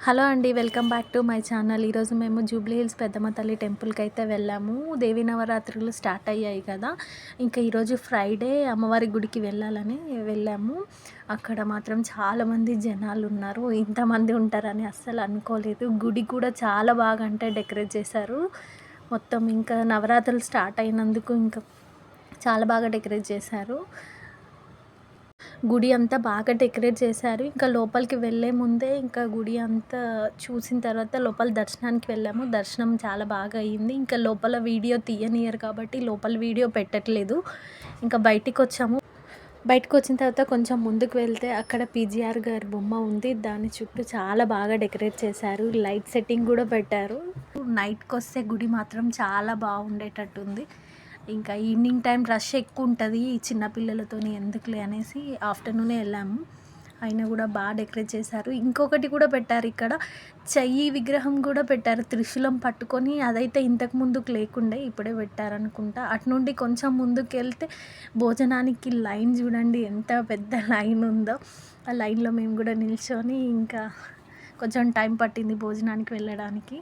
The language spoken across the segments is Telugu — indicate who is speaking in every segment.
Speaker 1: హలో అండి, welcome back to my channel. ఈరోజు మేము జూబ్లీ హిల్స్ పెద్దమ్మ తల్లి టెంపుల్కి అయితే వెళ్ళాము. దేవీ నవరాత్రులు స్టార్ట్ అయ్యాయి కదా, ఇంకా ఈరోజు ఫ్రైడే అమ్మవారి గుడికి వెళ్ళాలని వెళ్ళాము. అక్కడ మాత్రం చాలామంది జనాలు ఉన్నారు. ఇంతమంది ఉంటారని అస్సలు అనుకోలేదు. గుడి కూడా చాలా బాగా అంటే డెకరేట్ చేశారు. మొత్తం ఇంకా నవరాత్రులు స్టార్ట్ అయినందుకు ఇంకా చాలా బాగా డెకరేట్ చేశారు. గుడి అంతా బాగా డెకరేట్ చేశారు. ఇంకా లోపలికి వెళ్ళే ముందే ఇంకా గుడి అంతా చూసిన తర్వాత లోపల దర్శనానికి వెళ్ళాము. దర్శనం చాలా బాగా అయింది. ఇంకా లోపల వీడియో తీయనియరు కాబట్టి లోపల వీడియో పెట్టట్లేదు. ఇంకా బయటికి వచ్చిన తర్వాత కొంచెం ముందుకు వెళ్తే అక్కడ పీజీఆర్ గారి బొమ్మ ఉంది. దాని చుట్టూ చాలా బాగా డెకరేట్ చేశారు. లైట్ సెట్టింగ్ కూడా పెట్టారు. నైట్కి వస్తే గుడి మాత్రం చాలా బాగుండేటట్టుంది. ఇంకా ఈవినింగ్ టైం రష్ ఎక్కువ ఉంటుంది చిన్నపిల్లలతోని ఎందుకులే అనేసి ఆఫ్టర్నూనే వెళ్ళాము. అయినా కూడా బాగా డెకరేట్ చేశారు. ఇంకొకటి కూడా పెట్టారు, ఇక్కడ చెయ్యి విగ్రహం కూడా పెట్టారు త్రిశూలం పట్టుకొని. అదైతే ఇంతకు ముందుకు లేకుండే, ఇప్పుడే పెట్టారనుకుంటా. అటు నుండి కొంచెం ముందుకు వెళ్తే భోజనానికి లైన్ చూడండి ఎంత పెద్ద లైన్ ఉందో. ఆ లైన్లో మేము కూడా నిల్చొని ఇంకా కొంచెం టైం పట్టింది భోజనానికి వెళ్ళడానికి.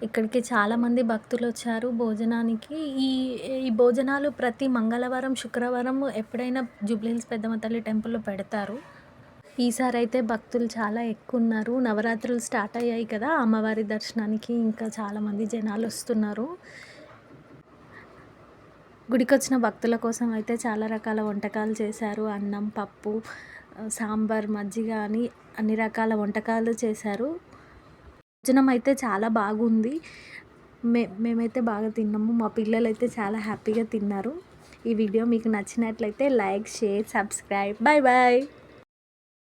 Speaker 1: ఇక్కడికి చాలామంది భక్తులు వచ్చారు భోజనానికి. ఈ ఈ భోజనాలు ప్రతి మంగళవారం, శుక్రవారం ఎప్పుడైనా జూబ్లీ హిల్స్ పెద్దమ్మ తల్లి టెంపుల్లో పెడతారు. ఈసారి అయితే భక్తులు చాలా ఎక్కువ ఉన్నారు. నవరాత్రులు స్టార్ట్ అయ్యాయి కదా, అమ్మవారి దర్శనానికి ఇంకా చాలామంది జనాలు వస్తున్నారు. గుడికి వచ్చిన భక్తుల కోసం అయితే చాలా రకాల వంటకాలు చేశారు. అన్నం, పప్పు, సాంబార్, మజ్జిగ అని అన్ని రకాల వంటకాలు చేశారు. భోజనం అయితే చాలా బాగుంది. మేమైతే బాగా తిన్నాము. మా పిల్లలైతే చాలా హ్యాపీగా తిన్నారు. ఈ వీడియో మీకు నచ్చినట్లయితే like, share, subscribe. Bye bye.